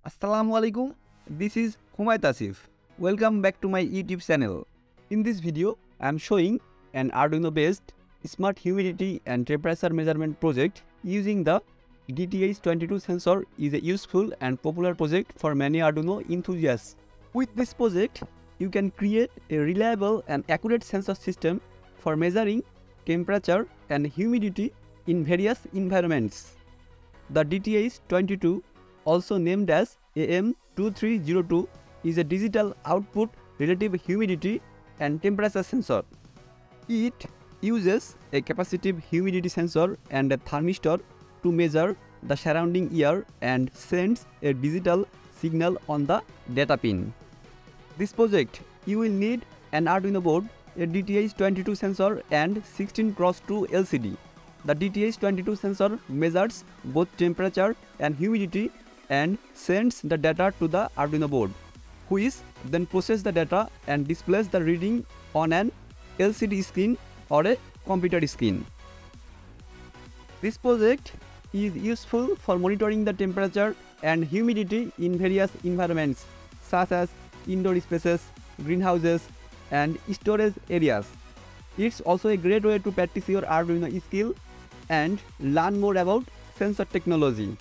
Assalamualaikum. This is Humayet Asif. Welcome back to my YouTube channel. In this video, I am showing an Arduino based smart humidity and temperature measurement project using the DHT11 sensor. Is a useful and popular project for many Arduino enthusiasts. With this project, you can create a reliable and accurate sensor system for measuring temperature and humidity in various environments. The DHT11, also named as AM2302, is a digital output relative humidity and temperature sensor. It uses a capacitive humidity sensor and a thermistor to measure the surrounding air and sends a digital signal on the data pin. This project, you will need an Arduino board, a DHT11 sensor and 16x2 LCD. The DHT11 sensor measures both temperature and humidity and sends the data to the Arduino board, which then processes the data and displays the reading on an LCD screen or a computer screen. This project is useful for monitoring the temperature and humidity in various environments such as indoor spaces, greenhouses, and storage areas. It's also a great way to practice your Arduino skill and learn more about sensor technology.